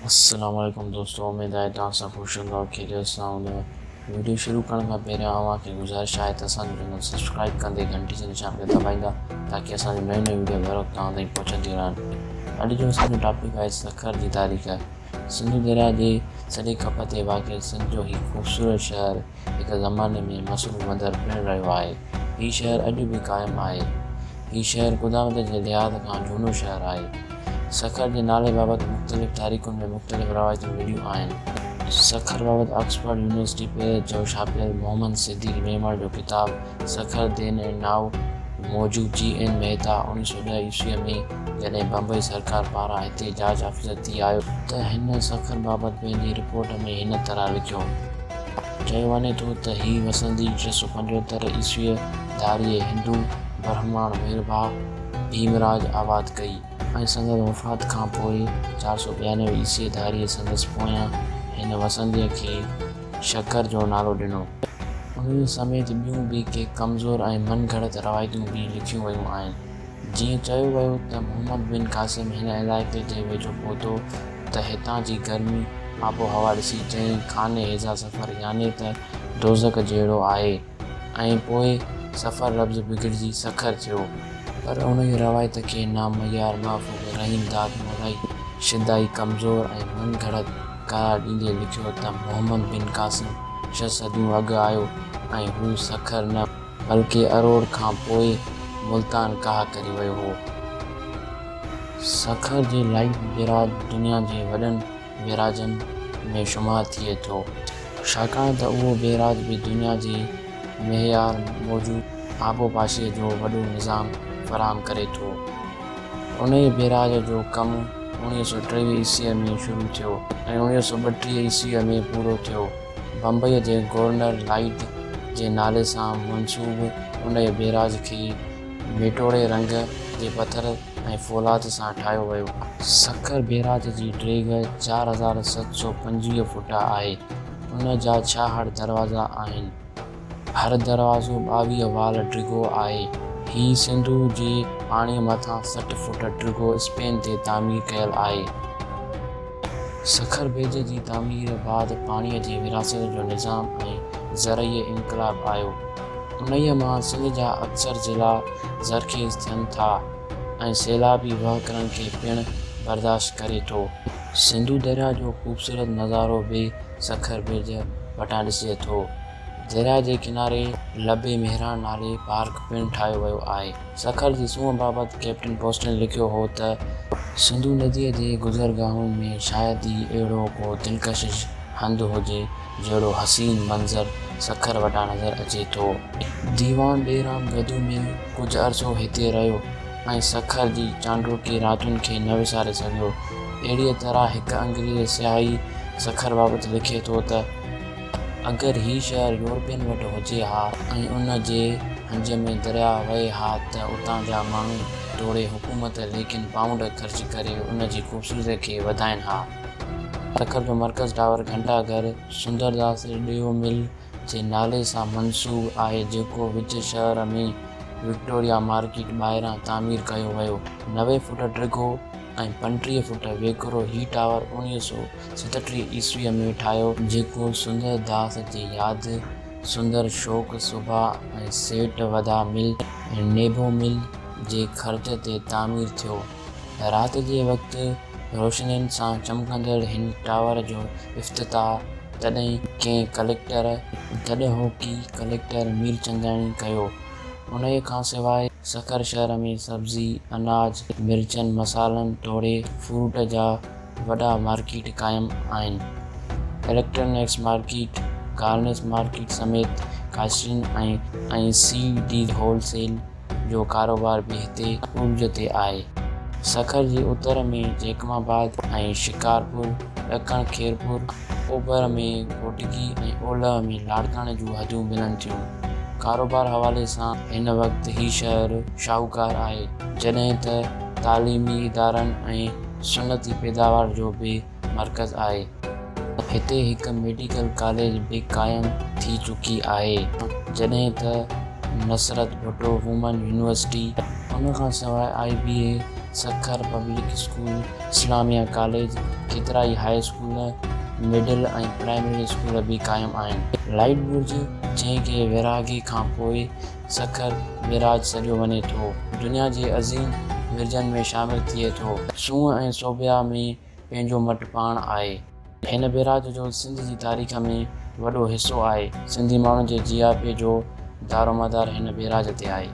अस्सलामुअलैकुम दोस्तों, उम्मीद आहे तव्हां सभु ख़ुशि हूंदव, खैरियत सां हूंदव। वीडियो शुरू करण खां पहिरियों अव्हांखे गुज़ारिश आहे त असांजो चैनल सब्सक्राइब कंदे घंटी जे निशान खे दॿाईंदा ताकी असांजी नई नई वीडियो बर वक़्ति तव्हां ताईं पहुचंदियूं रहनि। अॼु जो असांजो टॉपिक आहे सखर जी तारीख़। सिंधु दरिया जे सॼे कप ते वाक़िअ सिंध जो हीउ ख़ूबसूरत शहर हिक ज़माने में मसरूफ़ मंदरु पिणु रहियो आहे। हीउ शहर अॼु बि क़ाइमु आहे। हीउ शहर क़ुदामत जे लिहाज़ खां झूनो शहर आहे। सखर जे नाले बाबति मुख़्तलिफ़ तारीख़ुनि में मुख़्तलिफ़ रवायतूं मिलियूं आहिनि। सखर बाबति ऑक्सफोर्ड यूनिवर्सिटी पहिरें जो छापियल मोहम्मद सिद्दीक़ मेमण जो किताबु सखर देन ए नाउ मौजूद जी.एन. मेहता 1910 ईस्वीअ में जॾहिं बम्बई सरकार पारां हिते जाच ऑफिसर थी आयो त हिन सखर बाबति पंहिंजी रिपोर्ट में हिन तरह लिखियो। चयो वञे थो त हीउ वसंदी 675 ईस्वीअ धारीअ हिंदू ब्राह्मण वीरभा भीमराज आबाद कई ऐं संदसि वफ़ात खां पोइ 492 ईस्वी धारीअ संदसि पोयां हिन वसंदीअ खे शकर जो नालो ॾिनो। उन समेत ॿियूं बि के कमज़ोर ऐं मन घड़त रवायतूं बि लिखियूं वयूं आहिनि। जीअं चयो वियो त मुहम्मद बिन क़ासिम हिन इलाइक़े जे वेझो पहुतो त हितां जी गर्मी आबो हवा ॾिसी चयईं खाने हेज़ा सफ़र यानी त दोज़ख जहिड़ो आहे ऐं पोइ सफ़र लफ़्ज़ बिगड़जी सखर थियो। पर उन रवायत खे नामयार महफ़ूज़ रहीम दाद मोलाई शिदाई कमज़ोर ऐं मन घड़त करार ॾींदे लिखियो त मुहम्मद बिन क़ासिम 6 सदियूं अॻु आयो ऐं हू सखर न बल्कि अरोड़ खां पोइ मुल्तान काह करे वियो हो। सखर जे लाइट बिराज दुनिया जे वॾनि बिराजनि में शुमार थिए थो, छाकाणि त उहो बिराज बि दुनिया जे मयार मौजूदु आबोपाशीअ जो वॾो निज़ाम फ़राहम करे थो। उन बिराज जो कमु 1923 ईस्वीअ में शुरू थियो ऐं 1932 ईस्वीअ में पूरो थियो। बम्बईअ जे गवर्नर लाइट जे नाले सां मंसूब उन बिराज खे मेटोड़े रंग जे पथर ऐं फ़ौलाद सां ठाहियो वियो। सखर बिराज जी ड्रेग 4725 फुट आहे। उन जा 66 दरवाज़ा आहिनि। हर दरवाज़ो 22 वाल डिघो आहे। हीउ सिंधु जे पाणीअ मथां 60 फुट डिघो स्पेन ते तामीर कयल आहे। सखर बेज जी तामीर बाद पाणीअ जी विरासत जो निज़ाम ऐं ज़रई इनक़लाब आयो। उन्हीअ मां सिंध जा अक्सर ज़िला ज़रख़ेज़ थियनि था ऐं सैलाबी वहकिरनि खे पिणु बर्दाश्त करे थो। सिंधु दरिया जो ख़ूबसूरत नज़ारो बि सखर बेज वटां ॾिसे थो। दरिया जे किनारे लबे मेहरान नाले पार्क पिणु ठाहियो वियो आहे। सखर जी सूंहं बाबति कैप्टन पोस्टन लिखियो हो त सिंधु नदीअ जे गुज़रगाहुनि में शायदि ई अहिड़ो को दिलकशिश हंधु हुजे जहिड़ो हसीन मंज़र सखर वटां नज़र अचे थो। दीवान बेराम गदू में कुझु अरसो हिते रहियो ऐं सखर जी चांडोकी रातुनि खे न विसारे सघियो। अहिड़ीअ तरह हिकु अंग्रेज़ सियाही सखर बाबति लिखे थो त अगरि हीउ शहर यूरोपियन वटि हुजे हा ऐं उन जे हंज में दरिया वहे हा त उतां जा माण्हू तोड़े हुकूमत लेकिन पाउंड ख़र्च करे उन जी ख़ूबसूरती खे वधाइनि हा। सखर जो मर्कज़ टावर घंटाघर सुंदरदास रेडियो मिल जे नाले सां मंसूब आहे जेको विच शहर में विक्टोरिया मार्केट ॿाहिरां तामीर कयो वियो। 90 फुट डिघो ऐं 35 फुट वेकिरो हीउ टावर 1937 ईस्वीअ में ठाहियो जेको सुंदर दास जी यादि सुंदर शौक़ सुभा ऐं सेठ वधा मिल ऐं नेबो मिल जे ख़र्च ते तामीर थियो। राति जे वक़्तु रोशनियुनि सां चमकंदड़ हिन टावर जो इफ़्तिताह तॾहिं हो की कलेक्टर मीरचंदानी कयो। उन खां सवाइ सखर शहर में सब्ज़ी अनाज मिर्चनि मसालनि तोड़े फ्रूट जा वॾा मार्केट क़ाइमु आहिनि। इलेक्ट्रॉनिक्स मार्केट गार्मेंट्स मार्केट समेत कास्टिंग ऐं सी.डी. होलसेल जो कारोबार बि हिते उर्ज ते आहे। सखर जे उत्तर में जैकमाबाद ऐं शिकारपुर, ॾखण खैरपुर, ओभर में घोटगी ऐं ओलह में लाड़काने जूं हदूं मिलनि थियूं। कारोबार हवाले सां हिन वक़्तु हीउ शहर शाहूकार आहे जॾहिं त तालीमी इदारनि ऐं सुनती पैदावार जो बि मर्कज़ आहे। हिते हिकु मेडिकल कॉलेज बि क़ाइमु थी चुकी आहे जॾहिं त नसरत भुट्टो वुमन यूनिवर्सिटी उन खां सवाइ IBA Sukkur public school, Islamia college, केतिरा ई हाई स्कूल, मिडिल ऐं प्राइमरी स्कूल बि क़ाइमु आहिनि। लाइट बुर्ज जंहिंखे विरहाङे खां पोइ सखर मिराज सॾियो वञे थो, दुनिया जे अज़ीम विरजनि में शामिलु थिए थो। सूंह ऐं सोबिया में पंहिंजो मट पाण आहे। हिन बिराज जो सिंध जी तारीख़ में वॾो हिसो आहे। सिंधी माण्हुनि जे जियापे जो दारोमदारु हिन बिराज ते आहे।